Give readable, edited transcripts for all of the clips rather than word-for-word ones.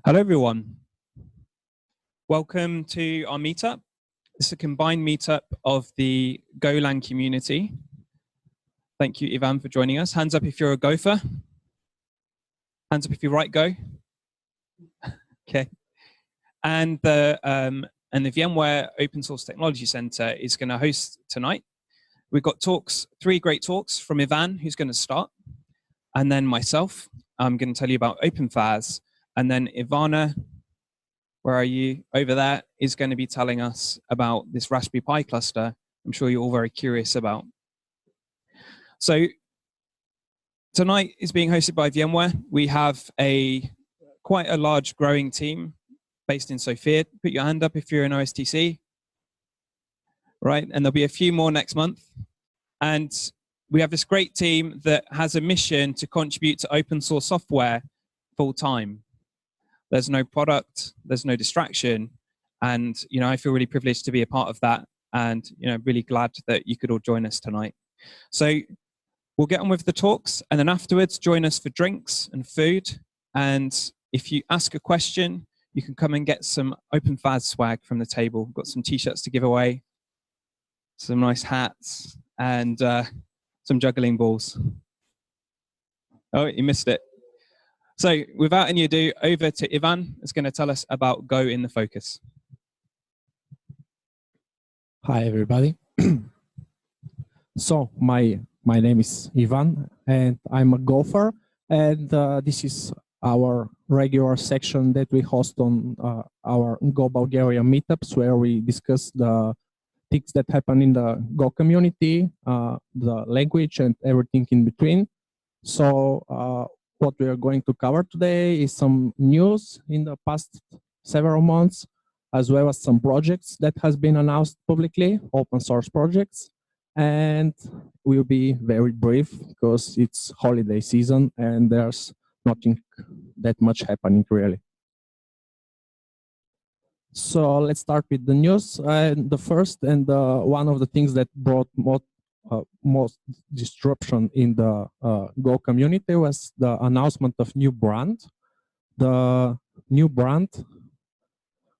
Hello, everyone. Welcome to our meetup. It's a combined meetup of the Golang community. Thank you, Ivan, for joining us. Hands up if you're a gopher. Hands up if you write Go. Okay. And the VMware Open Source Technology Center is going to host tonight. We've got talks, 3 great talks from Ivan, who's going to start, and then myself. I'm going to tell you about OpenFaaS, and then Ivana, where are you? Over there, is going to be telling us about this Raspberry Pi cluster I'm sure you're all very curious about. So tonight is being hosted by VMware. We have quite a large growing team based in Sofia. Put your hand up if you're an OSTC. Right, and there'll be a few more next month. And we have this great team that has a mission to contribute to open source software full time. There's no product, there's no distraction. And I feel really privileged to be a part of that. And really glad that you could all join us tonight. So we'll get on with the talks, and then afterwards join us for drinks and food. And if you ask a question, you can come and get some OpenFaaS swag from the table. We've got some t-shirts to give away, some nice hats, and some juggling balls. Oh, you missed it. So without any ado, over to Ivan, who's going to tell us about Go in the focus. Hi, everybody. So my name is Ivan, and I'm a gopher, and this is our regular section that we host on our Go Bulgaria Meetups, where we discuss the things that happen in the Go community, the language, and everything in between. So what we are going to cover today is some news in the past several months, as well as some projects that has been announced publicly, open source projects. And we'll be very brief because it's holiday season and there's nothing that much happening really. So let's start with the news. The first and one of the things that brought most disruption in the Go community was the announcement of new brand. The new brand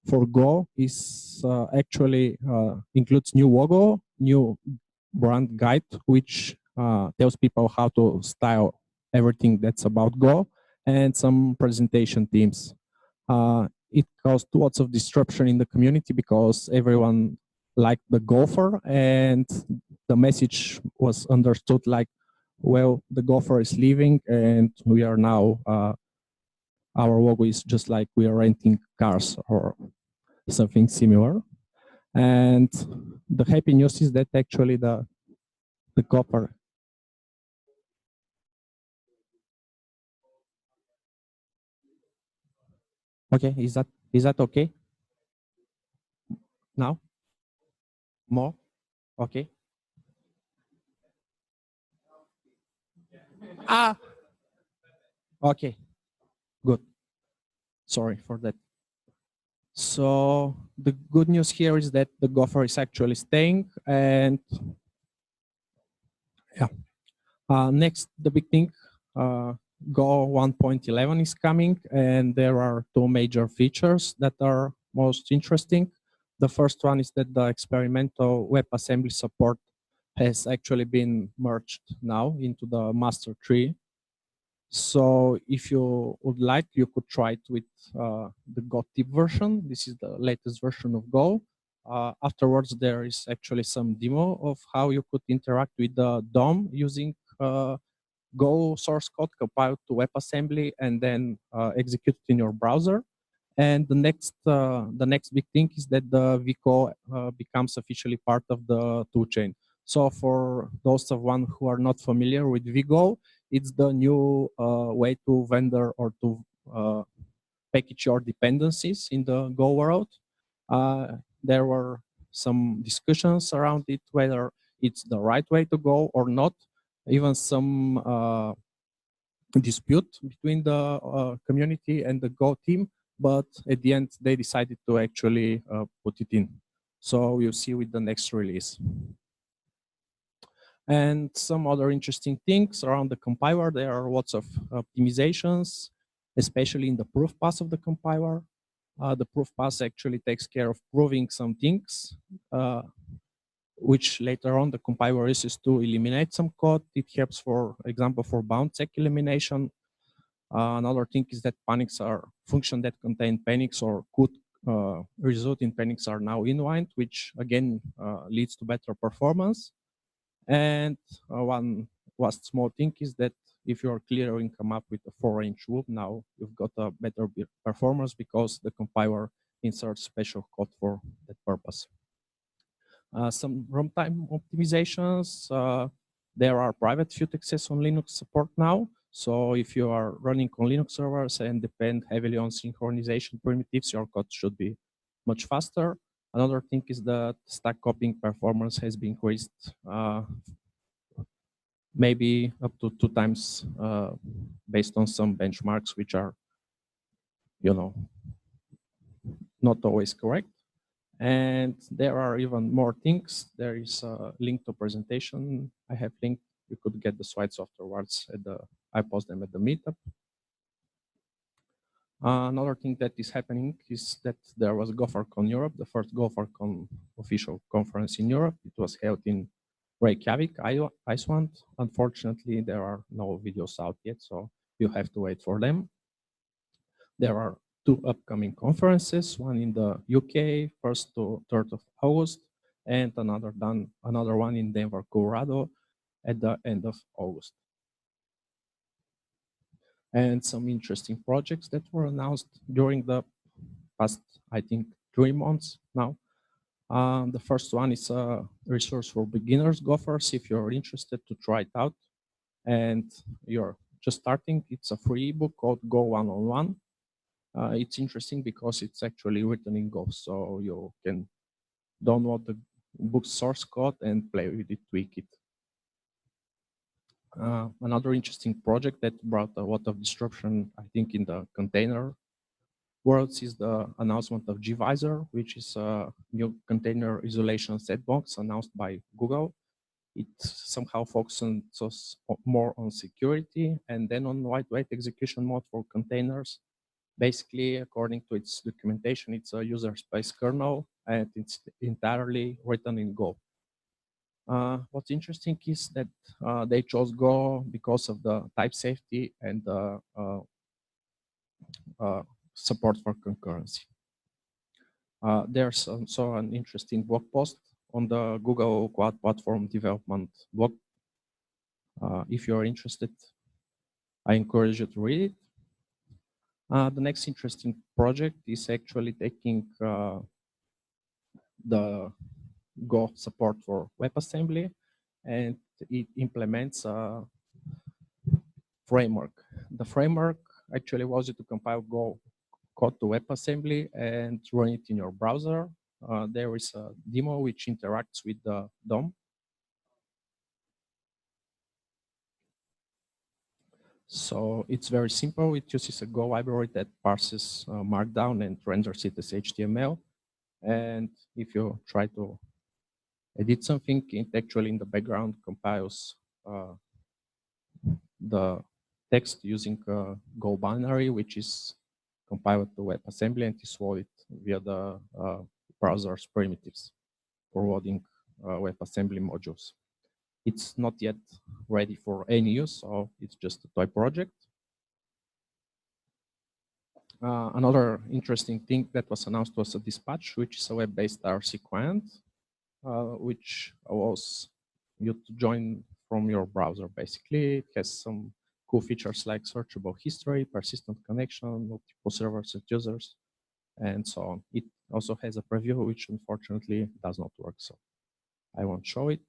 for Go is actually includes new logo, new brand guide, which tells people how to style everything that's about Go, and some presentation themes. It caused lots of disruption in the community because everyone liked the gopher, and the message was understood like, well, the gopher is leaving and we are now, our logo is just like we are renting cars or something similar. And the happy news is that actually the gopher. Okay, is that okay? Now? More? Okay. Okay, good. Sorry for that. So the good news here is that the gopher is actually staying, and yeah. Next, the big thing, Go 1.11 is coming, and there are 2 major features that are most interesting. The first one is that the experimental WebAssembly support has actually been merged now into the master tree. So if you would like, you could try it with the Go tip version. This is the latest version of Go. Afterwards, there is actually some demo of how you could interact with the DOM using Go source code compiled to WebAssembly and then execute it in your browser. And the next big thing is that the VCO becomes officially part of the toolchain. So for those of one who are not familiar with vGo, it's the new way to vendor or to package your dependencies in the Go world. There were some discussions around it, whether it's the right way to go or not. Even some dispute between the community and the Go team, but at the end they decided to actually put it in. So we'll see with the next release. And some other interesting things around the compiler. There are lots of optimizations, especially in the proof pass of the compiler. The proof pass actually takes care of proving some things, which later on the compiler uses to eliminate some code. It helps, for example, for bound check elimination. Another thing is that panics are functions that contain panics or could result in panics are now inlined, which again leads to better performance. And one last small thing is that if you're clearing come up with a 4-range loop, now you've got a better performance because the compiler inserts special code for that purpose. Some runtime optimizations. There are private view access on Linux support now. So if you are running on Linux servers and depend heavily on synchronization primitives, your code should be much faster. Another thing is that stack copying performance has been increased maybe up to 2 times based on some benchmarks, which are, not always correct. And there are even more things. There is a link to presentation I have linked. You could get the slides afterwards. I post them at the meetup. Another thing that is happening is that there was GopherCon Europe, the first GopherCon official conference in Europe. It was held in Reykjavik, Iceland. Unfortunately, there are no videos out yet, so you have to wait for them. There are 2 upcoming conferences, one in the UK, 1st to 3rd of August, and another one in Denver, Colorado, at the end of August. And some interesting projects that were announced during the past, I think, 3 months now. The first one is a resource for beginners, Gophers, if you're interested to try it out and you're just starting. It's a free ebook called Go One-on-One. It's interesting because it's actually written in Go, so you can download the book's source code and play with it, tweak it. Another interesting project that brought a lot of disruption, I think, in the container worlds is the announcement of gvisor, which is a new container isolation sandbox announced by Google. It somehow focuses more on security and then on lightweight execution mode for containers. Basically, according to its documentation, it's a user space kernel and it's entirely written in Go. What's interesting is that they chose Go because of the type safety and the support for concurrency. There's also an interesting blog post on the Google Cloud Platform Development blog. If you're interested, I encourage you to read it. The next interesting project is actually taking the Go support for WebAssembly, and it implements a framework. The framework actually allows you to compile Go code to WebAssembly and run it in your browser. There is a demo which interacts with the DOM. So it's very simple. It uses a Go library that parses Markdown and renders it as HTML. And if you try to edit something, it actually in the background compiles the text using a Go binary, which is compiled to WebAssembly and is loaded via the browser's primitives for loading WebAssembly modules. It's not yet ready for any use, so it's just a toy project. Another interesting thing that was announced was a dispatch, which is a web-based RC client, which allows you to join from your browser. Basically, it has some cool features like searchable history, persistent connection, multiple servers and users, and so on. It also has a preview, which unfortunately does not work, so I won't show it.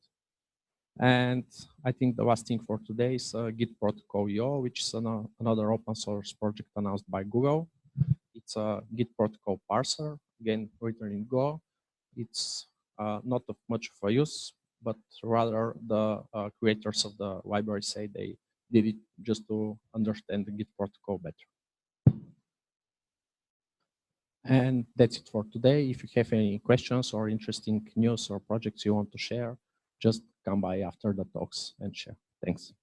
And I think the last thing for today is Git protocol IO, which is another open source project announced by Google. It's a Git protocol parser, again, written in Go. It's not of much of a use, but rather the creators of the library say they did it just to understand the Git protocol better. And that's it for today. If you have any questions or interesting news or projects you want to share, just come by after the talks and share. Thanks.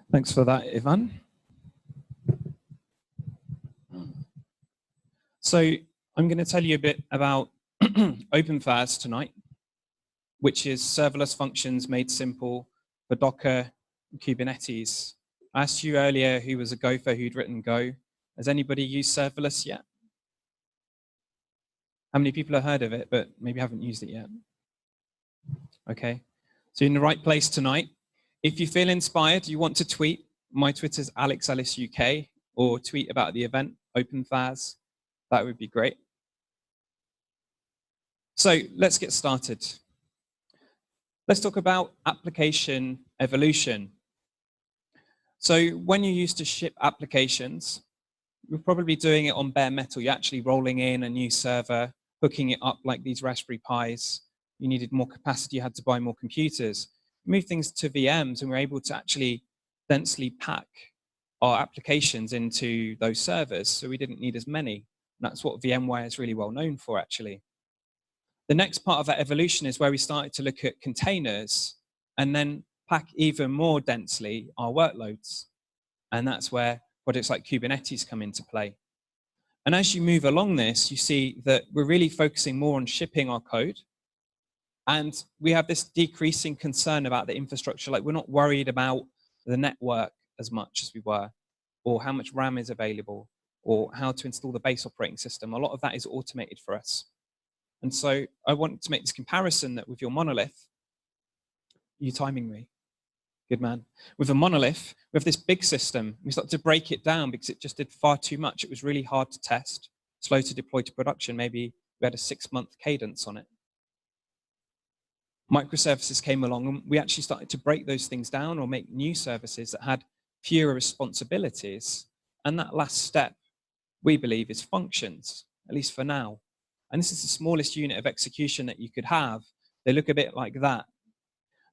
Thanks for that, Ivan. So I'm going to tell you a bit about OpenFaaS tonight, which is serverless functions made simple for Docker and Kubernetes. I asked you earlier who was a gopher who'd written Go. Has anybody used serverless yet? How many people have heard of it, but maybe haven't used it yet? Okay, so you're in the right place tonight. If you feel inspired, you want to tweet, my Twitter's AlexAllisUK, or tweet about the event, OpenFaaS, that would be great. So let's get started. Let's talk about application evolution. So when you used to ship applications, you're probably doing it on bare metal. You're actually rolling in a new server, hooking it up like these Raspberry Pis. You needed more capacity, you had to buy more computers. Move things to VMs, and we're able to actually densely pack our applications into those servers, so we didn't need as many. And that's what VMware is really well known for, actually. The next part of that evolution is where we started to look at containers and then pack even more densely our workloads. And that's where projects like Kubernetes come into play. And as you move along this, you see that we're really focusing more on shipping our code. And we have this decreasing concern about the infrastructure. Like, we're not worried about the network as much as we were, or how much RAM is available, or how to install the base operating system. A lot of that is automated for us. And so I want to make this comparison that with your monolith, you timing me? Good man. With a monolith, we have this big system. We started to break it down because it just did far too much. It was really hard to test, slow to deploy to production. Maybe we had a 6-month cadence on it. Microservices came along, and we actually started to break those things down or make new services that had fewer responsibilities. And that last step, we believe, is functions, at least for now. And this is the smallest unit of execution that you could have. They look a bit like that.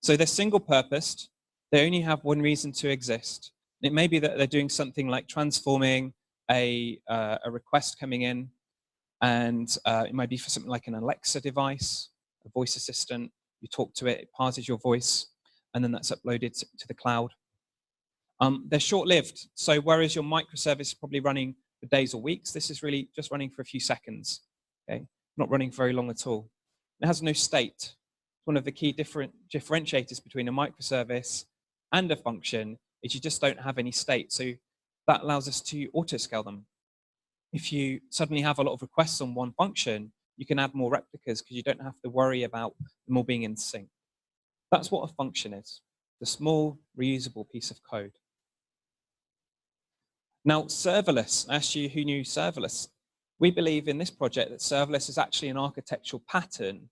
So they're single-purposed. They only have one reason to exist. It may be that they're doing something like transforming a request coming in, and it might be for something like an Alexa device, a voice assistant. You talk to it, it parses your voice, and then that's uploaded to the cloud. They're short-lived. So whereas your microservice is probably running for days or weeks, this is really just running for a few seconds. Okay, not running very long at all. It has no state. One of the key differentiators between a microservice and a function is you just don't have any state. So that allows us to auto-scale them. If you suddenly have a lot of requests on one function, you can add more replicas because you don't have to worry about them all being in sync. That's what a function is, the small, reusable piece of code. Now, serverless, I asked you who knew serverless. We believe in this project that serverless is actually an architectural pattern,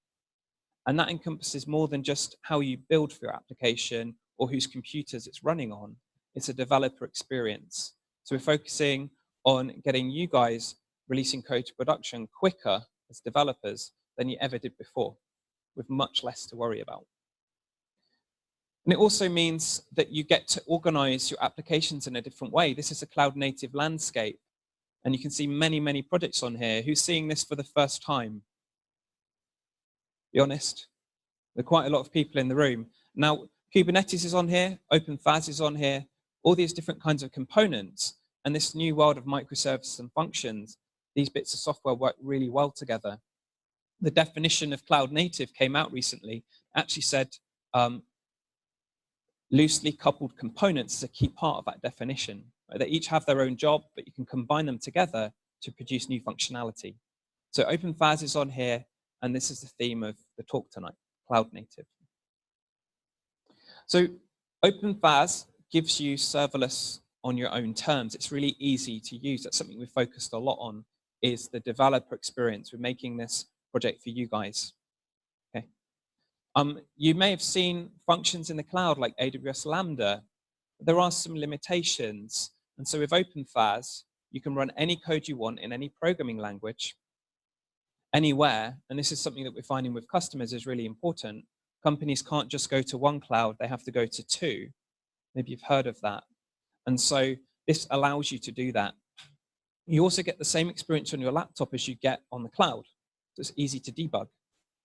and that encompasses more than just how you build for your application or whose computers it's running on. It's a developer experience. So we're focusing on getting you guys releasing code to production quicker as developers than you ever did before, with much less to worry about. And it also means that you get to organize your applications in a different way. This is a cloud-native landscape, and you can see many, many projects on here. Who's seeing this for the first time? Be honest. There are quite a lot of people in the room. Now, Kubernetes is on here, OpenFaaS is on here, all these different kinds of components, and this new world of microservices and functions, these bits of software work really well together. The definition of cloud native came out recently, actually said loosely coupled components is a key part of that definition. Right? They each have their own job, but you can combine them together to produce new functionality. So OpenFaaS is on here, and this is the theme of the talk tonight, cloud native. So OpenFaaS gives you serverless on your own terms. It's really easy to use. That's something we've focused a lot on, is the developer experience. We're making this project for you guys. Okay. You may have seen functions in the cloud like AWS Lambda. There are some limitations. And so with OpenFaaS, you can run any code you want in any programming language, anywhere. And this is something that we're finding with customers is really important. Companies can't just go to one cloud, they have to go to two. Maybe you've heard of that. And so this allows you to do that. You also get the same experience on your laptop as you get on the cloud. So it's easy to debug.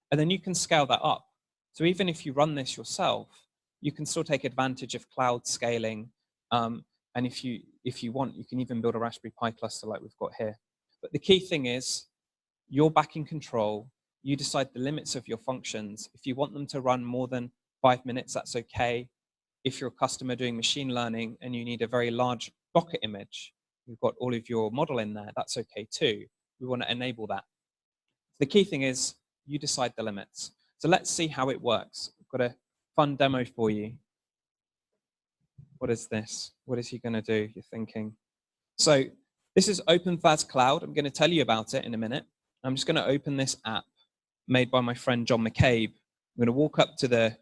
And then you can scale that up. So even if you run this yourself, you can still take advantage of cloud scaling And if you want, you can even build a Raspberry Pi cluster like we've got here. But the key thing is you're back in control. You decide the limits of your functions. If you want them to run more than 5 minutes, that's okay. If you're a customer doing machine learning and you need a very large Docker image, you've got all of your model in there, that's okay too. We want to enable that. The key thing is you decide the limits. So let's see how it works. I've got a fun demo for you. What is this? What is he going to do? You're thinking. So this is OpenFaaS Cloud. I'm going to tell you about it in a minute. I'm just going to open this app made by my friend John McCabe. I'm going to walk up to the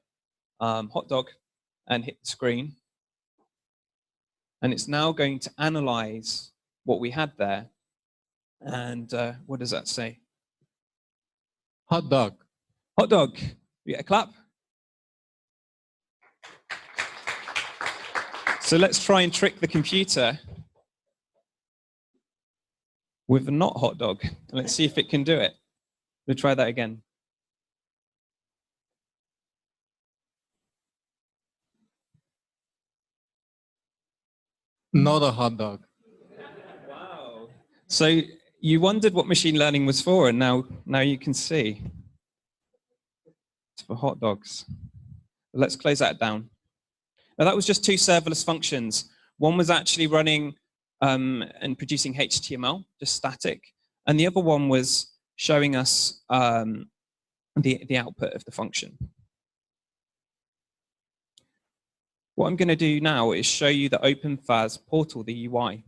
hot dog and hit the screen. And it's now going to analyze what we had there. And what does that say? Hot dog. Hot dog. You get a clap? So let's try and trick the computer with a not hot dog. Let's see if it can do it. We'll try that again. Not a hot dog. Wow. So you wondered what machine learning was for, and now you can see. It's for hot dogs. Let's close that down. Now that was just 2 serverless functions. One was actually running and producing HTML, just static, and the other one was showing us the output of the function. What I'm going to do now is show you the OpenFaaS portal, the UI.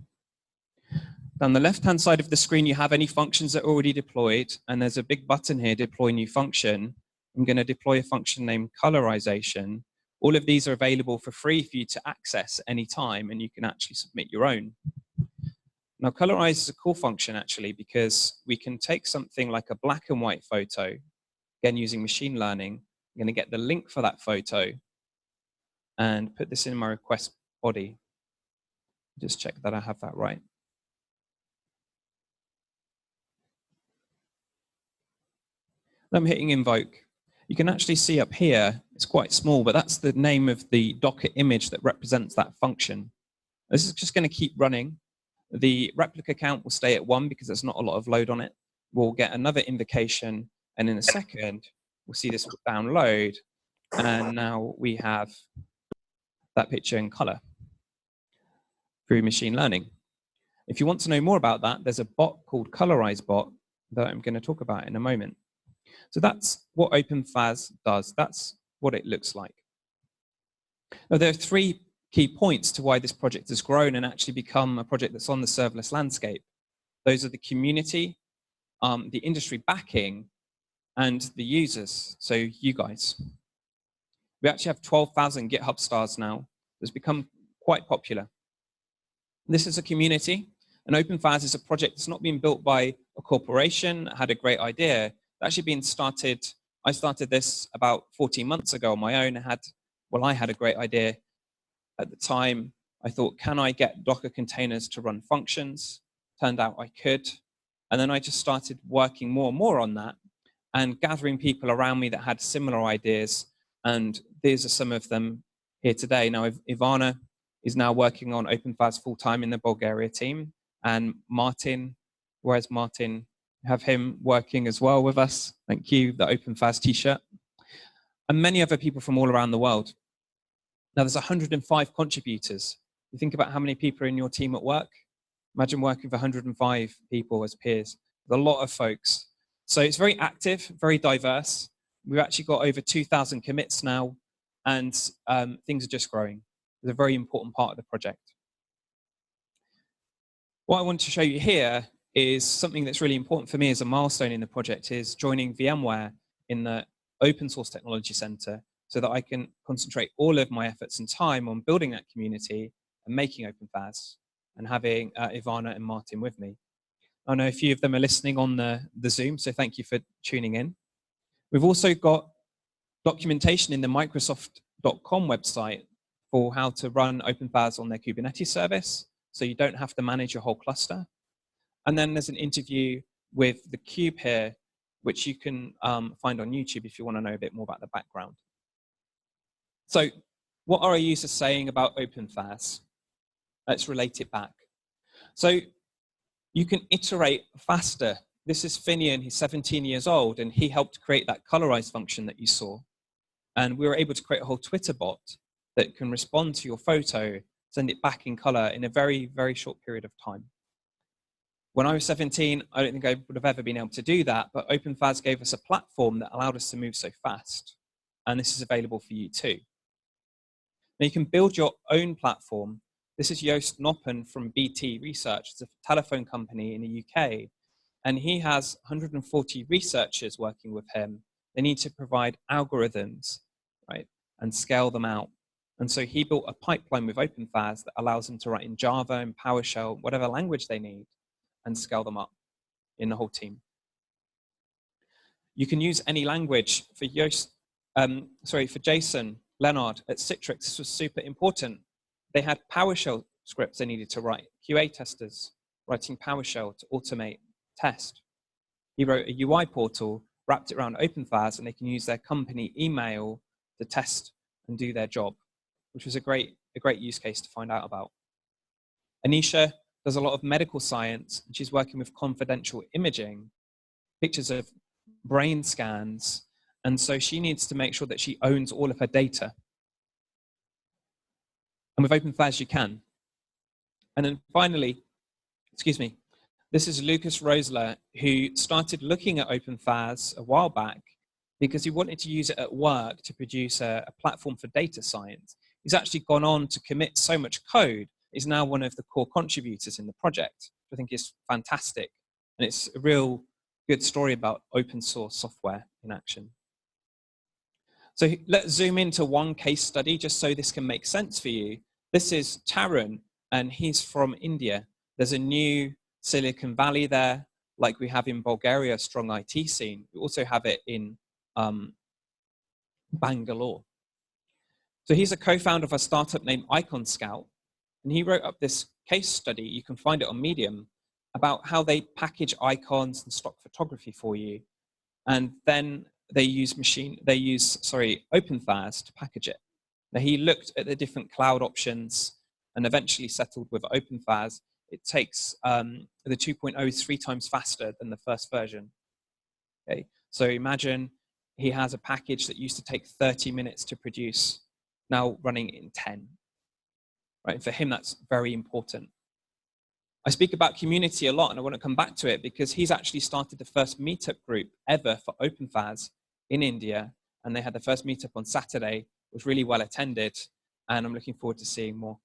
Down the left-hand side of the screen, you have any functions that are already deployed, and there's a big button here, Deploy New Function. I'm going to deploy a function named Colorization. All of these are available for free for you to access anytime, and you can actually submit your own. Now, Colorize is a cool function, actually, because we can take something like a black and white photo, again, using machine learning. I'm going to get the link for that photo and put this in my request body. Just check that I have that right. I'm hitting invoke. You can actually see up here, it's quite small, but that's the name of the Docker image that represents that function. This is just going to keep running. The replica count will stay at 1 because there's not a lot of load on it. We'll get another invocation, and in a second, we'll see this download, and now we have that picture in color through machine learning. If you want to know more about that, there's a bot called Colorize Bot that I'm going to talk about in a moment. So that's what OpenFaaS does. That's what it looks like. Now, there are 3 key points to why this project has grown and actually become a project that's on the serverless landscape. Those are the community, the industry backing, and the users, so you guys. We actually have 12,000 GitHub stars now. It's become quite popular. This is a community, and OpenFaaS is a project that's not been built by a corporation that had a great idea. It's actually been started, I started this about 14 months ago on my own. I had a great idea at the time. I thought, can I get Docker containers to run functions? Turned out I could. And then I just started working more and more on that and gathering people around me that had similar ideas. And these are some of them here today. Now, Ivana is now working on OpenFaaS full-time in the Bulgaria team. And Martin, where's Martin? Have him working as well with us. Thank you, the OpenFaaS t-shirt. And many other people from all around the world. Now, there's 105 contributors. You think about how many people are in your team at work. Imagine working with 105 people as peers. There's a lot of folks. So it's very active, very diverse. We've actually got over 2,000 commits now, and things are just growing. It's a very important part of the project. What I want to show you here is something that's really important for me as a milestone in the project, is joining VMware in the Open Source Technology Center so that I can concentrate all of my efforts and time on building that community and making OpenFaaS and having Ivana and Martin with me. I know a few of them are listening on the Zoom, so thank you for tuning in. We've also got documentation in the Microsoft.com website for how to run OpenFaaS on their Kubernetes service, so you don't have to manage your whole cluster. And then there's an interview with the Cube here, which you can find on YouTube if you want to know a bit more about the background. So what are our users saying about OpenFaaS? Let's relate it back. So you can iterate faster. This is Finian, he's 17 years old, and he helped create that colorize function that you saw. And we were able to create a whole Twitter bot that can respond to your photo, send it back in color in a very, very short period of time. When I was 17, I don't think I would have ever been able to do that, but OpenFaaS gave us a platform that allowed us to move so fast. And this is available for you too. Now you can build your own platform. This is Joost Noppen from BT Research. It's a telephone company in the UK. And he has 140 researchers working with him. They need to provide algorithms, right, and scale them out. And so he built a pipeline with OpenFaaS that allows them to write in Java and PowerShell, whatever language they need, and scale them up in the whole team. You can use any language. For Jason Leonard at Citrix, this was super important. They had PowerShell scripts they needed to write, QA testers writing PowerShell to automate test. He wrote a UI portal, wrapped it around OpenFaaS, and they can use their company email to test and do their job, which was a great use case to find out about. Anisha does a lot of medical science, and she's working with confidential imaging, pictures of brain scans, and so she needs to make sure that she owns all of her data. And with OpenFaaS, you can. And then finally, excuse me, this is Lucas Rosler, who started looking at OpenFaaS a while back because he wanted to use it at work to produce a platform for data science. He's actually gone on to commit so much code. He's now one of the core contributors in the project, which I think is fantastic. And it's a real good story about open source software in action. So let's zoom into one case study just so this can make sense for you. This is Tarun, and he's from India. There's a new Silicon Valley there, like we have in Bulgaria, a strong IT scene. We also have it in Bangalore. So he's a co-founder of a startup named Icon Scout, and he wrote up this case study, you can find it on Medium, about how they package icons and stock photography for you. And then they use OpenFaaS to package it. Now he looked at the different cloud options and eventually settled with OpenFaaS. It takes the 2.0 is 3 times faster than the first version. Okay, so imagine he has a package that used to take 30 minutes to produce, now running in 10. Right, and for him, that's very important. I speak about community a lot, and I want to come back to it because he's actually started the first meetup group ever for OpenFaaS in India, and they had the first meetup on Saturday. It was really well attended, and I'm looking forward to seeing more.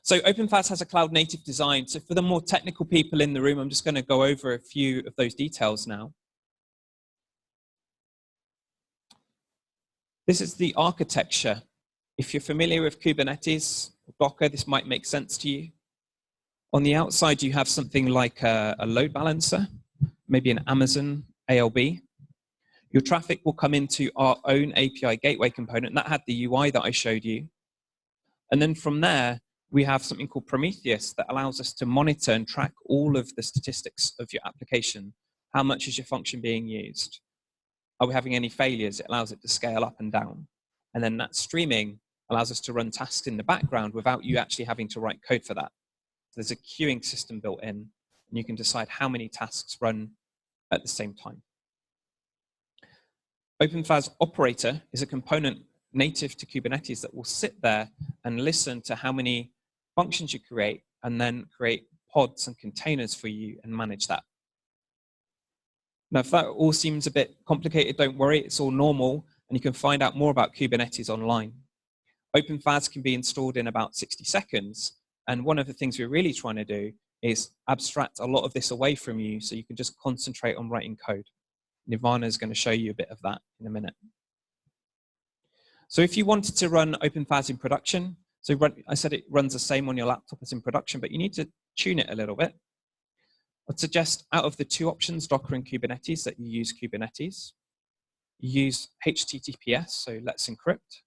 So OpenFaaS has a cloud native design. So for the more technical people in the room, I'm just going to go over a few of those details now. This is the architecture. If you're familiar with Kubernetes or Docker, this might make sense to you. On the outside, you have something like a load balancer, maybe an Amazon ALB. Your traffic will come into our own API gateway component, and that had the UI that I showed you. And then from there, we have something called Prometheus that allows us to monitor and track all of the statistics of your application. How much is your function being used? Are we having any failures? It allows it to scale up and down. And then that streaming allows us to run tasks in the background without you actually having to write code for that. So there's a queuing system built in, and you can decide how many tasks run at the same time. OpenFaaS Operator is a component native to Kubernetes that will sit there and listen to how many functions you create and then create pods and containers for you and manage that. Now, if that all seems a bit complicated, don't worry, it's all normal, and you can find out more about Kubernetes online. OpenFaaS can be installed in about 60 seconds, and one of the things we're really trying to do is abstract a lot of this away from you so you can just concentrate on writing code. Nirvana is going to show you a bit of that in a minute. So if you wanted to run OpenFaaS in production, so I said it runs the same on your laptop as in production, but you need to tune it a little bit. I'd suggest out of the 2 options, Docker and Kubernetes, that you use Kubernetes. You use HTTPS, so let's encrypt.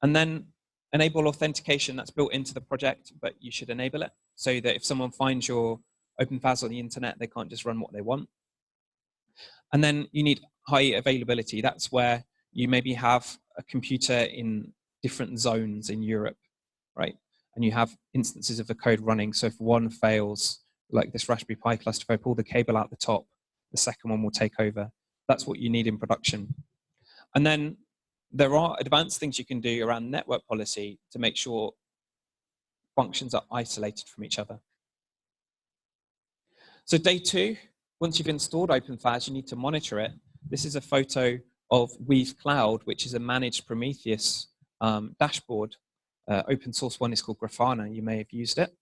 And then enable authentication. That's built into the project, but you should enable it so that if someone finds your OpenFaaS on the internet, they can't just run what they want. And then you need high availability. That's where you maybe have a computer in different zones in Europe, right? and you have instances of the code running. So if one fails, like this Raspberry Pi cluster, if I pull the cable out the top, the second one will take over. That's what you need in production. And then there are advanced things you can do around network policy to make sure functions are isolated from each other. So day 2, once you've installed OpenFaaS, you need to monitor it. This is a photo of Weave Cloud, which is a managed Prometheus dashboard. Open source one is called Grafana. You may have used it.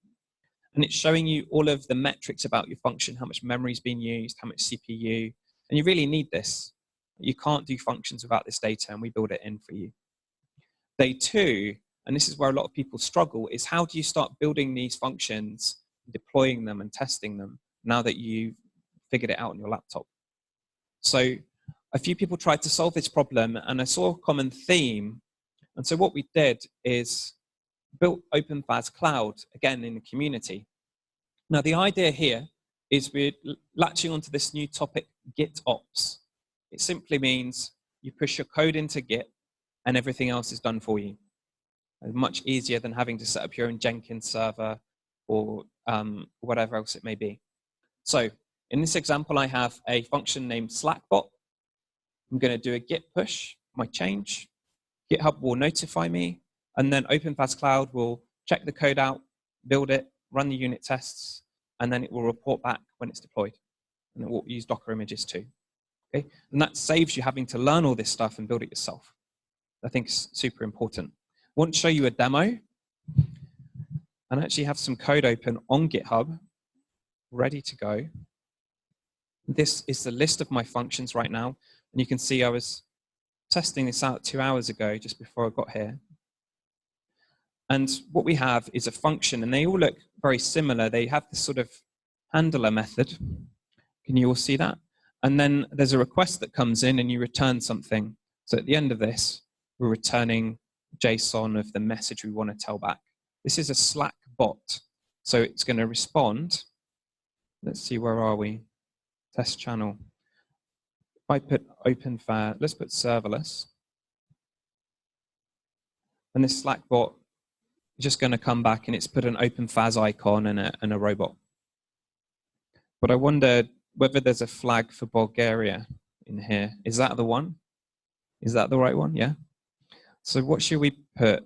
And it's showing you all of the metrics about your function, how much memory is being used, how much CPU. And you really need this. You can't do functions without this data, and we build it in for you. Day 2, and this is where a lot of people struggle, is how do you start building these functions, deploying them and testing them now that you've figured it out on your laptop? So a few people tried to solve this problem, and I saw a common theme. And so what we did is built OpenFaaS Cloud, again, in the community. Now, the idea here is we're latching onto this new topic, GitOps. It simply means you push your code into Git, and everything else is done for you. It's much easier than having to set up your own Jenkins server or whatever else it may be. So in this example, I have a function named Slackbot. I'm going to do a Git push, my change. GitHub will notify me, and then OpenFaaS Cloud will check the code out, build it, run the unit tests, and then it will report back when it's deployed. And it will use Docker images too. Okay? And that saves you having to learn all this stuff and build it yourself. I think it's super important. I want to show you a demo, and I actually have some code open on GitHub, ready to go. This is the list of my functions right now, and you can see I was testing this out 2 hours ago, just before I got here. And what we have is a function, and they all look very similar. They have this sort of handler method. Can you all see that? And then there's a request that comes in, and you return something. So at the end of this, we're returning JSON of the message we want to tell back. This is a Slack bot, so it's going to respond. Let's see, where are we? Test channel. If I put OpenFaaS, let's put serverless. And this Slack bot is just going to come back, and it's put an OpenFaaS icon and a robot. But I wonder whether there's a flag for Bulgaria in here. Is that the one? Is that the right one? Yeah. So what should we put?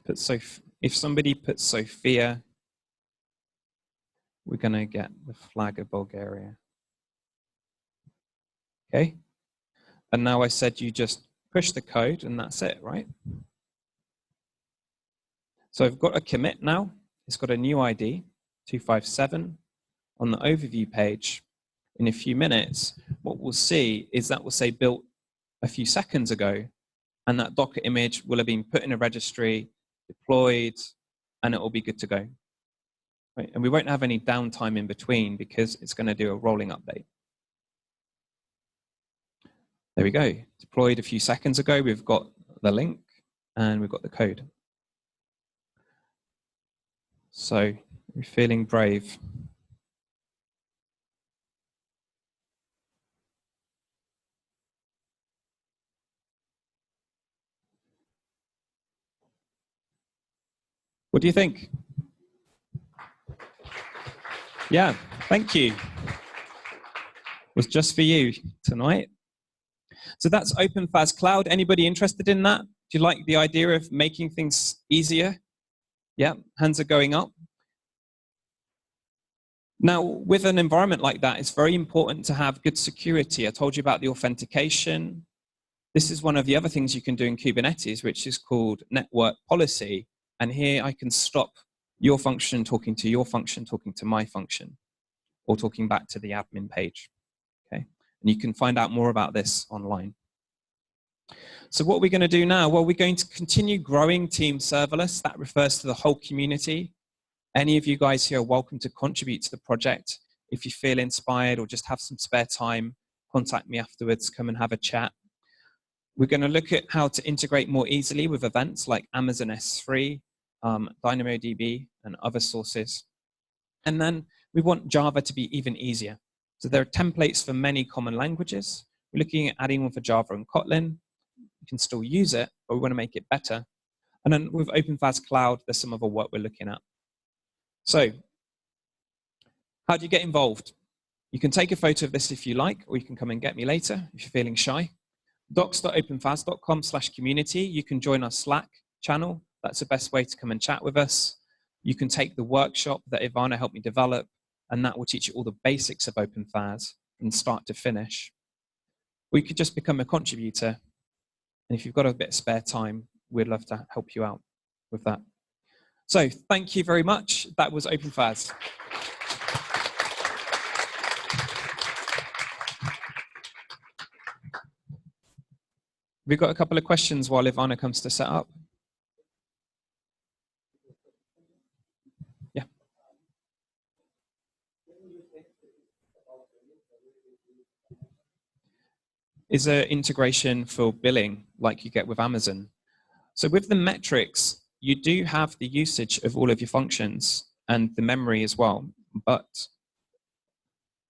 Let's put if somebody puts Sophia, we're going to get the flag of Bulgaria. Okay. And now I said you just push the code, and that's it, right? So I've got a commit now. It's got a new ID, 257. On the overview page, in a few minutes, what we'll see is that will say built a few seconds ago, and that Docker image will have been put in a registry, deployed, and it will be good to go. Right? And we won't have any downtime in between because it's going to do a rolling update. There we go. Deployed a few seconds ago. We've got the link and we've got the code. So we're feeling brave. What do you think? Yeah, thank you. It was just for you tonight. So that's OpenFaaS Cloud. Anybody interested in that? Do you like the idea of making things easier? Yeah, hands are going up. Now, with an environment like that, it's very important to have good security. I told you about the authentication. This is one of the other things you can do in Kubernetes, which is called network policy. And here I can stop your function talking to your function, talking to my function, or talking back to the admin page. Okay, and you can find out more about this online. So what we're going to do now, well, we're going to continue growing Team Serverless. That refers to the whole community. Any of you guys here are welcome to contribute to the project. If you feel inspired or just have some spare time, contact me afterwards, come and have a chat. We're going to look at how to integrate more easily with events like Amazon S3, DynamoDB, and other sources. And then we want Java to be even easier. So there are templates for many common languages. We're looking at adding one for Java and Kotlin. You can still use it, but we want to make it better. And then with OpenFaaS Cloud, there's some other work we're looking at. So how do you get involved? You can take a photo of this if you like, or you can come and get me later if you're feeling shy. docs.openfast.com/community. You can join our Slack channel. That's the best way to come and chat with us. You can take the workshop that Ivana helped me develop, and that will teach you all the basics of OpenFaaS from start to finish. Or you could just become a contributor. And if you've got a bit of spare time, we'd love to help you out with that. So thank you very much. That was OpenFaaS. We've got a couple of questions while Ivana comes to set up. Yeah. Is there integration for billing like you get with Amazon? So with the metrics, you do have the usage of all of your functions and the memory as well, but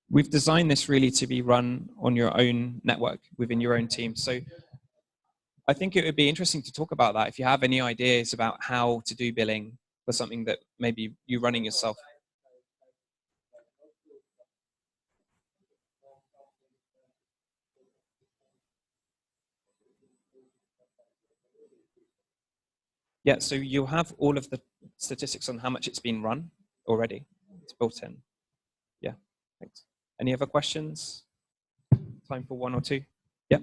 we've designed this really to be run on your own network within your own team. So I think it would be interesting to talk about that if you have any ideas about how to do billing for something that maybe you're running yourself. Yeah, so you'll have all of the statistics on how much it's been run already. It's built in. Yeah, thanks. Any other questions? Time for one or two? Yeah.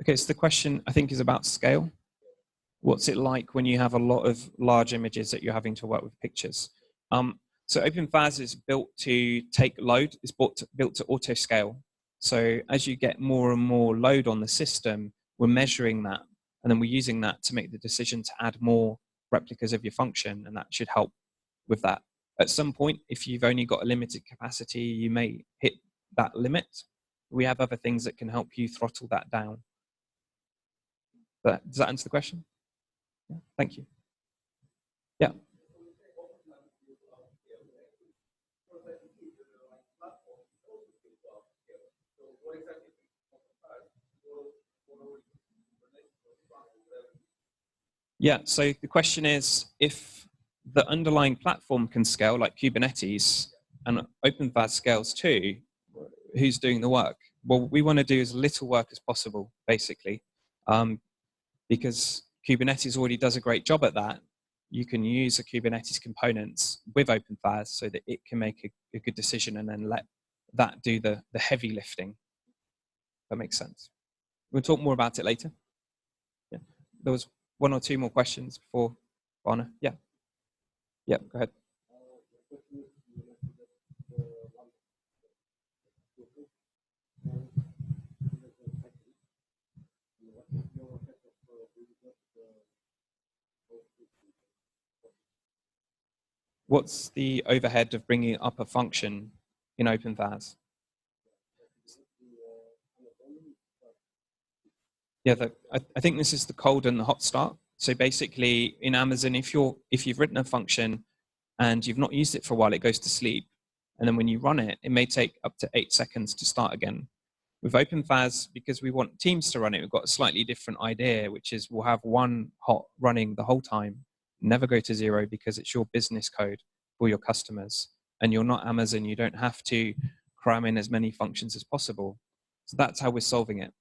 Okay, so the question I think is about scale. What's it like when you have a lot of large images that you're having to work with pictures? So OpenFaaS is built to take load, it's built to auto scale. So as you get more and more load on the system, we're measuring that, and then we're using that to make the decision to add more replicas of your function, and that should help with that. At some point, if you've only got a limited capacity, you may hit that limit. We have other things that can help you throttle that down. But does that answer the question? Yeah, thank you. Yeah. Yeah, so the question is, if the underlying platform can scale like Kubernetes and OpenFaaS scales too, who's doing the work? Well, we want to do as little work as possible, basically, because Kubernetes already does a great job at that. You can use the Kubernetes components with OpenFaaS so that it can make a good decision and then let that do the heavy lifting. That makes sense. We'll talk more about it later. Yeah, there was one or two more questions before Barna. Yeah. Yeah, go ahead. What's the overhead of bringing up a function in OpenFaaS? Yeah, I think this is the cold and the hot start. So basically in Amazon, if you've written a function and you've not used it for a while, it goes to sleep. And then when you run it, it may take up to 8 seconds to start again. With OpenFaaS, because we want teams to run it, we've got a slightly different idea, which is we'll have one hot running the whole time, never go to zero, because it's your business code for your customers. And you're not Amazon, you don't have to cram in as many functions as possible. So that's how we're solving it.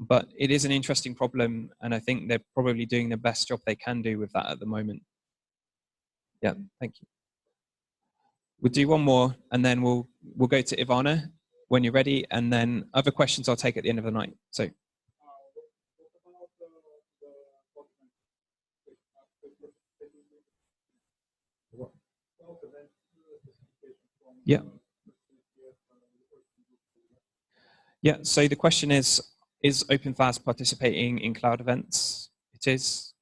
But it is an interesting problem, and I think they're probably doing the best job they can do with that at the moment. Yeah, thank you. We'll do one more, and then we'll go to Ivana when you're ready, and then other questions I'll take at the end of the night. So. Yeah. Yeah, so the question is OpenFaaS participating in cloud events? It is.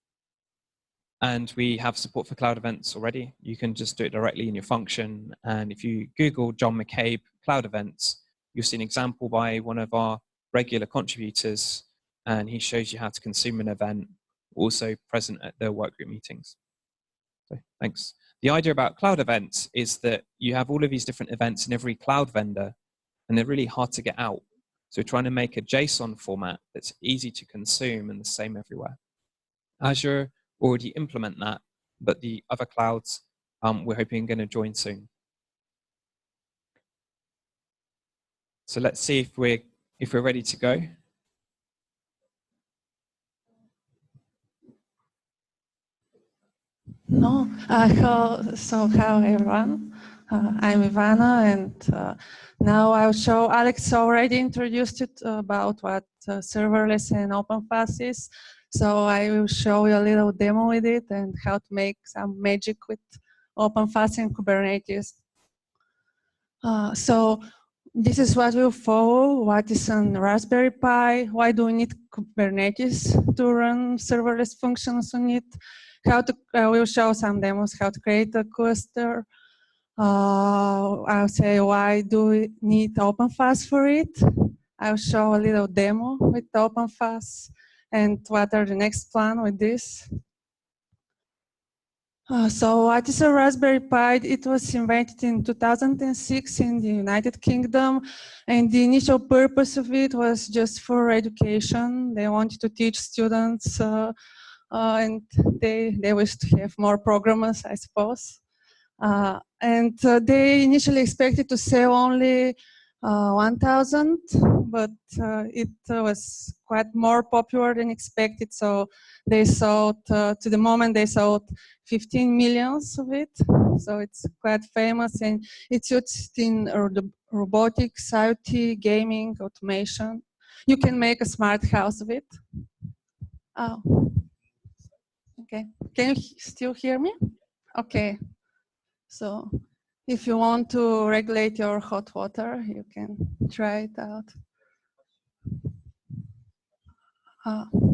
And we have support for cloud events already. You can just do it directly in your function. And if you Google John McCabe cloud events, you'll see an example by one of our regular contributors, and he shows you how to consume an event, also present at the workgroup meetings. So thanks. The idea about cloud events is that you have all of these different events in every cloud vendor, and they're really hard to get out. So we're trying to make a JSON format that's easy to consume and the same everywhere. Azure already implement that, but the other clouds we're hoping are going to join soon. So let's see if we're ready to go. No, so hello everyone. I'm Ivana, and now I'll show. Alex already introduced it about what serverless and OpenFaaS is. So I will show you a little demo with it and how to make some magic with OpenFaaS and Kubernetes. So this is what we'll follow. What is on Raspberry Pi? Why do we need Kubernetes to run serverless functions on it? How to, we'll show some demos, how to create a cluster. I'll say why do we need OpenFaaS for it. I'll show a little demo with OpenFaaS and what are the next plan with this. So what is a Raspberry Pi? It was invented in 2006 in the United Kingdom, and the initial purpose of it was just for education. They wanted to teach students, and they wished to have more programmers, I suppose. And they initially expected to sell only 1,000, but it was quite more popular than expected. So they sold, to the moment they sold 15 millions of it. So it's quite famous, and it's used in robotics, IoT, gaming, automation. You can make a smart house of it. Oh, okay. Can you still hear me? Okay. So if you want to regulate your hot water, you can try it out.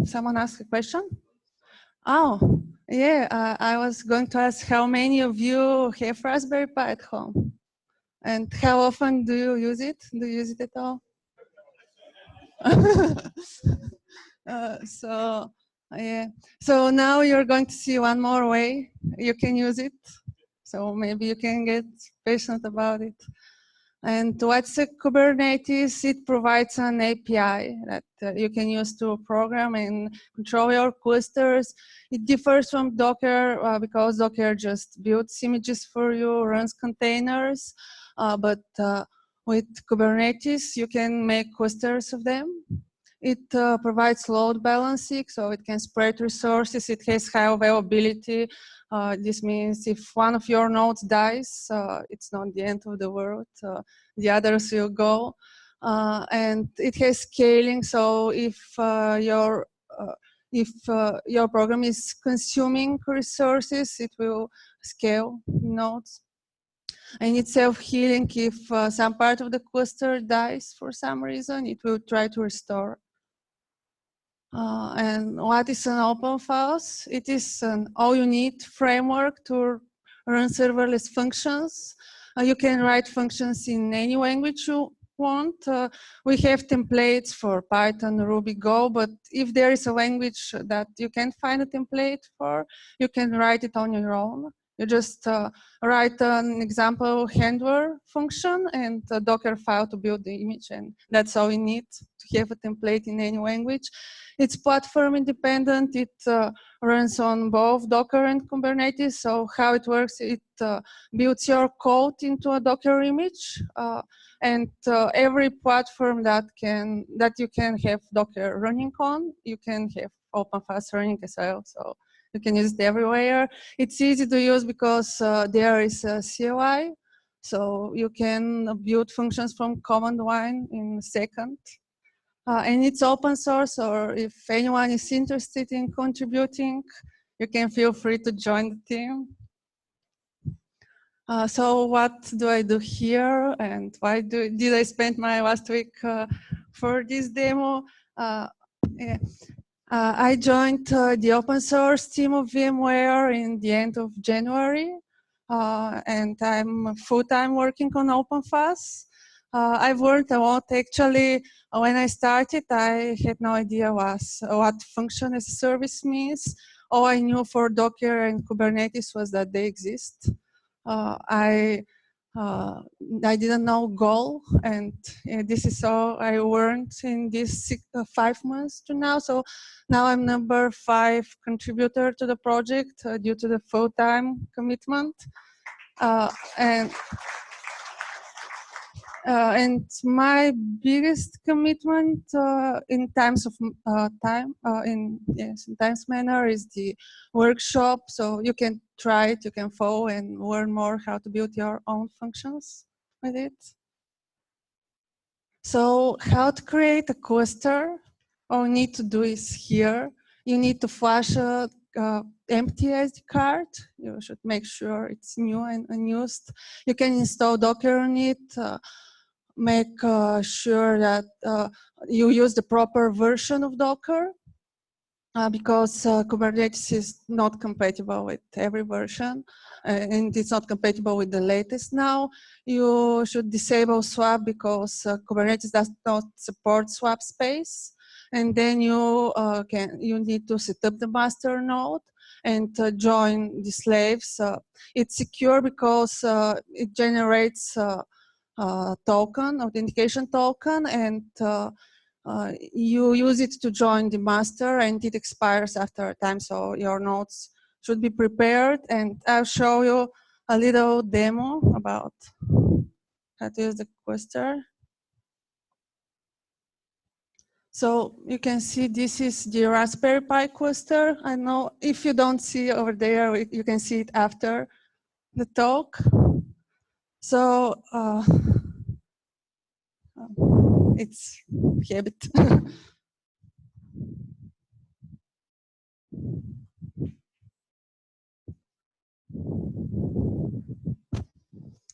Someone asked a question? Oh, yeah, I was going to ask how many of you have Raspberry Pi at home? And how often do you use it? Do you use it at all? Yeah. So now you're going to see one more way you can use it. So maybe you can get passionate about it. And what's a Kubernetes? It provides an API that you can use to program and control your clusters. It differs from Docker because Docker just builds images for you, runs containers. But with Kubernetes, you can make clusters of them. It provides load balancing, so it can spread resources. It has high availability. This means if one of your nodes dies, it's not the end of the world. The others will go. And it has scaling, so if your program is consuming resources, it will scale nodes. And it's self-healing. If some part of the cluster dies for some reason, it will try to restore. And what is an OpenFaaS? It is an all-you-need framework to run serverless functions. You can write functions in any language you want. We have templates for Python, Ruby, Go, but if there is a language that you can't find a template for, you can write it on your own. You just write an example handler function and a Docker file to build the image, and that's all you need to have a template in any language. It's platform independent. It runs on both Docker and Kubernetes. So how it works, it builds your code into a Docker image, and every platform that you can have Docker running on, you can have OpenFaaS running as well. So you can use it everywhere. It's easy to use because there is a CLI. So you can build functions from command line in a second. And it's open source, or if anyone is interested in contributing, you can feel free to join the team. So what do I do here, and why did I spend my last week for this demo? Yeah. I joined the open source team of VMware in the end of January, and I'm full-time working on OpenFaaS. I've learned a lot. Actually, when I started, I had no idea what function as a service means. All I knew for Docker and Kubernetes was that they exist. I didn't know Go, and this is all I learned in these 5 months to now. So now I'm number 5 contributor to the project due to the full-time commitment. And my biggest commitment in times of in times manner is the workshop. So you can try it, you can follow and learn more how to build your own functions with it. So how to create a cluster? All you need to do is here. You need to flash a empty SD card. You should make sure it's new and unused. You can install Docker on it. Make sure that you use the proper version of Docker because Kubernetes is not compatible with every version and it's not compatible with the latest now. You should disable swap because Kubernetes does not support swap space. And then you need to set up the master node and join the slaves. It's secure because it generates authentication token, and you use it to join the master, and it expires after a time. So your nodes should be prepared, and I'll show you a little demo about how to use the cluster. So you can see this is the Raspberry Pi cluster. I know if you don't see over there, you can see it after the talk. So it's habit.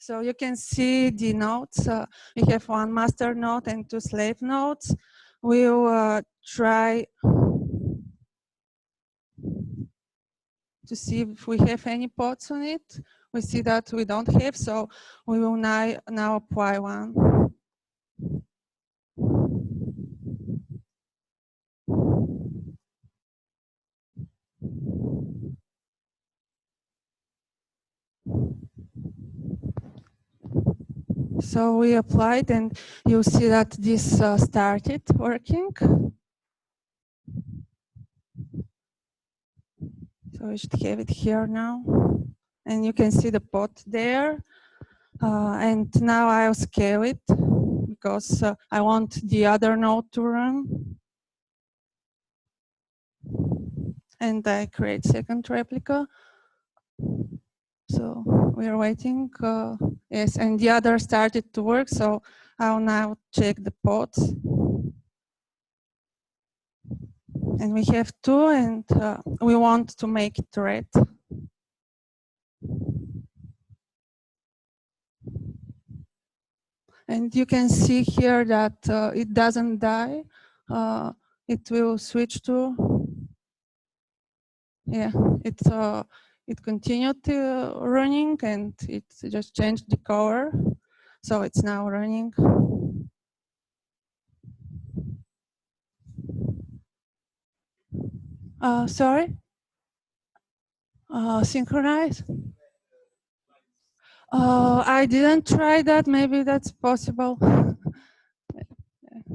So you can see the nodes. We have one master node and 2 slave nodes. We'll try to see if we have any pods on it. We see that we don't have, so we will now apply one. So we applied, and you'll see that this started working. So we should have it here now. And you can see the pod there. And now I'll scale it because I want the other node to run. And I create second replica. So we're waiting. Yes, and the other started to work. So I'll now check the pods. And we have 2, and we want to make it red. And you can see here that it doesn't die. It will switch to, yeah, it continued running, and it just changed the color. So it's now running. Sorry? Synchronize? I didn't try that. Maybe that's possible.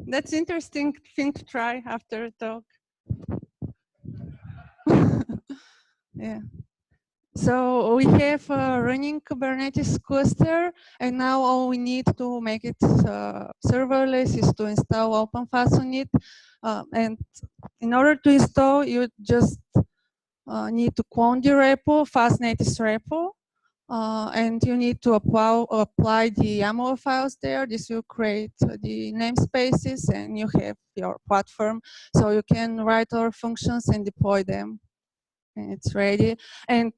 That's interesting thing to try after a talk. Yeah. So we have a running Kubernetes cluster, and now all we need to make it serverless is to install OpenFaaS on it. And in order to install, you just need to clone the repo, FastNative repo, and you need to apply the YAML files there. This will create the namespaces, and you have your platform, so you can write our functions and deploy them. and it's ready. And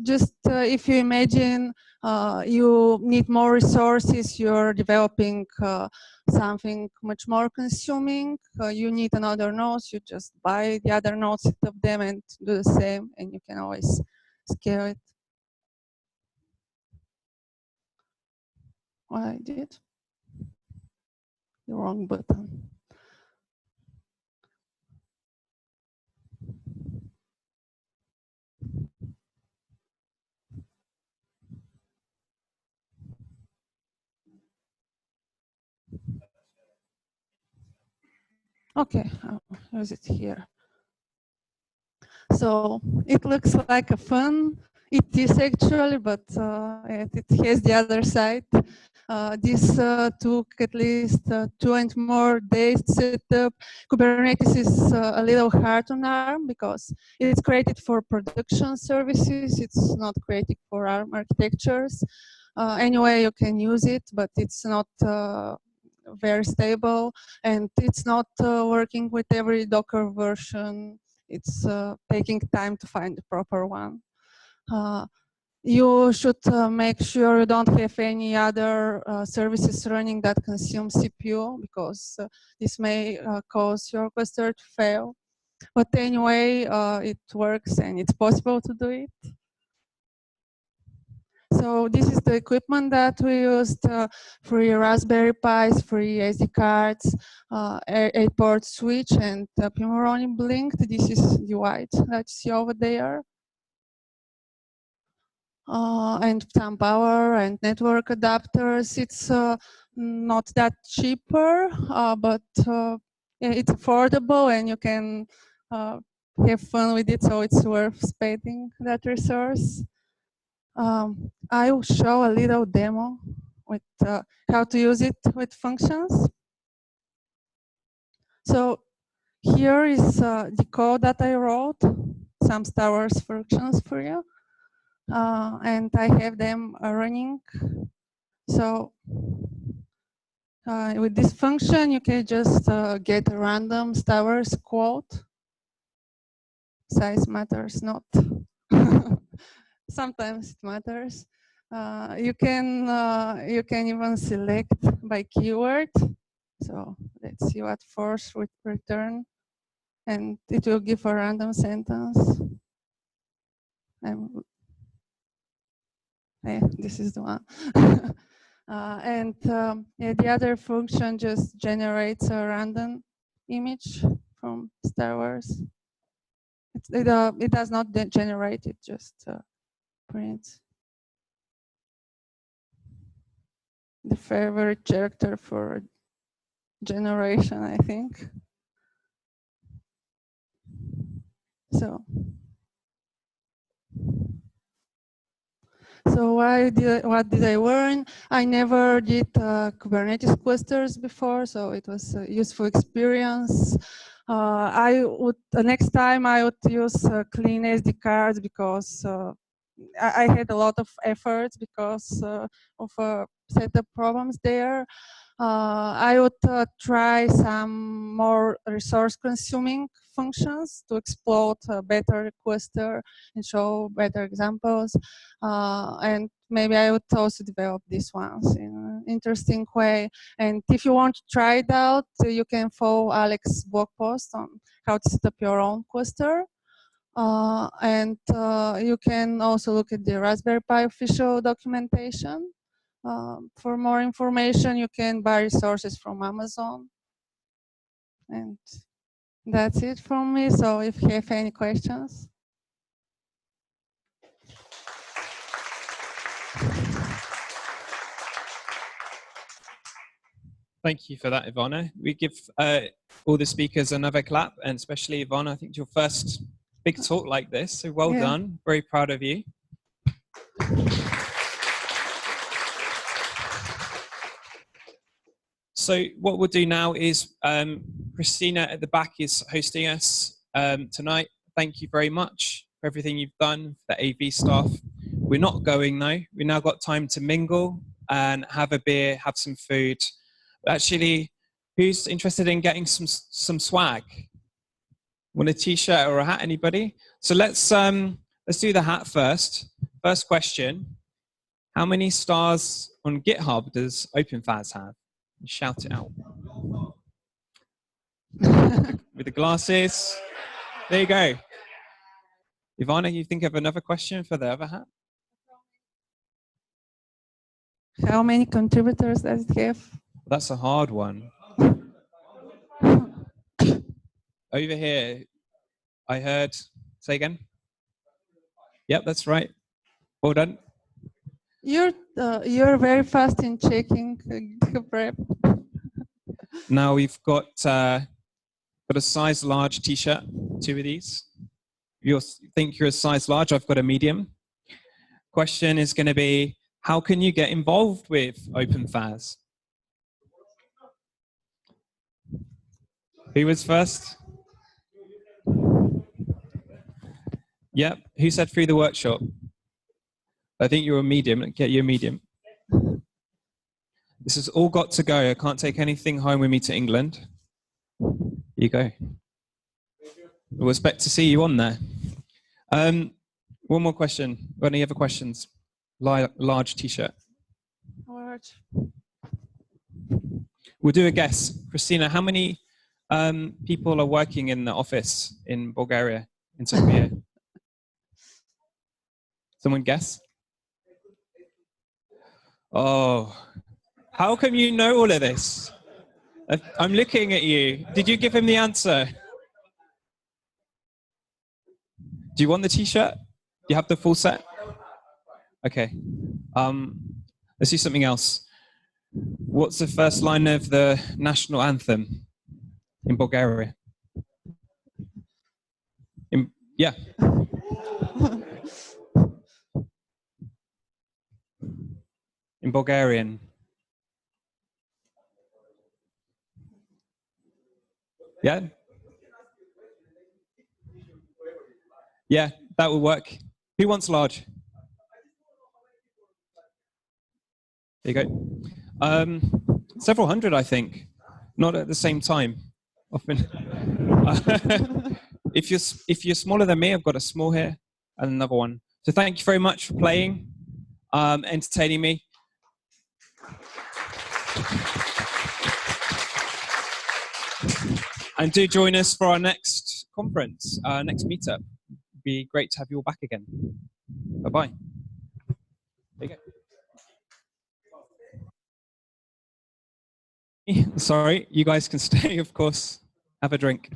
just if you imagine you need more resources, you're developing something much more consuming, you need another node, you just buy the other nodes, set up them and do the same, and you can always scale it. What I did? The wrong button. Okay, I'll use it here. So it looks like a fun. It is actually, but it has the other side. This took at least 2 and more days to set up. Kubernetes is a little hard on ARM because it's created for production services. It's not created for ARM architectures. Anyway, you can use it, but it's not very stable, and it's not working with every Docker version. It's taking time to find the proper one. You should make sure you don't have any other services running that consume CPU, because this may cause your cluster to fail. But anyway, it works and it's possible to do it. So this is the equipment that we used: free Raspberry Pis, free SD cards, 8-port switch, and Pimoroni blinked. This is the white that you see over there. And some power and network adapters. It's not that cheaper, but it's affordable and you can have fun with it, so it's worth spending that resource. I will show a little demo with how to use it with functions. So here is the code that I wrote, some Star Wars functions for you. And I have them running. So with this function, you can just get a random Star Wars quote. Size matters not. Sometimes it matters. You can even select by keyword. So let's see what force would return, and it will give a random sentence. Yeah, this is the one. Yeah, the other function just generates a random image from Star Wars. It does not generate, it just prints the favorite character for generation, I think. So what did I learn? I never did Kubernetes clusters before, so it was a useful experience. Next time I would use clean SD cards, because I had a lot of efforts because of setup problems there. I would try some more resource-consuming functions to exploit a better cluster and show better examples. And maybe I would also develop these ones in an interesting way. And if you want to try it out, you can follow Alex's blog post on how to set up your own cluster. You can also look at the Raspberry Pi official documentation. For more information, you can buy resources from Amazon. And that's it from me. So if you have any questions. Thank you for that, Ivana. We give all the speakers another clap, and especially Ivana, I think it's your first big talk like this, so well done. Very proud of you. So what we'll do now is Christina at the back is hosting us tonight. Thank you very much for everything you've done, for the AV staff. We're not going though. We've now got time to mingle and have a beer, have some food. Actually, who's interested in getting some swag? Want a t-shirt or a hat, anybody? So let's do the hat first. First question. How many stars on GitHub does OpenFaaS have? Shout it out. With the glasses. There you go. Ivana, you think of another question for the other hat? How many contributors does it have? That's a hard one. Over here, I heard, say again? Yep, that's right. Well done. You're very fast in checking prep. Now we've got a size large t-shirt, 2 of these. You think you're a size large, I've got a medium. Question is going to be, how can you get involved with OpenFaaS? Who was first? Yep. Who said through the workshop? I think you're a medium. Get you a medium. This has all got to go. I can't take anything home with me to England. Here you go. We'll expect to see you on there. One more question. Got any other questions? Large t-shirt. Large. We'll do a guess. Christina, how many people are working in the office in Bulgaria, in Sofia? Someone guess? Oh, how come you know all of this? I'm looking at you. Did you give him the answer? Do you want the t-shirt? Do you have the full set? Okay. Let's do something else. What's the first line of the national anthem in Bulgaria? Yeah. In Bulgarian. Yeah? Yeah, that will work. Who wants large? There you go. Several hundred, I think. Not at the same time. Often. If you're smaller than me, I've got a small here and another one. So thank you very much for playing, entertaining me. And do join us for our next conference, next meetup. It'd be great to have you all back again. Bye-bye. There you go. Sorry, you guys can stay, of course. Have a drink.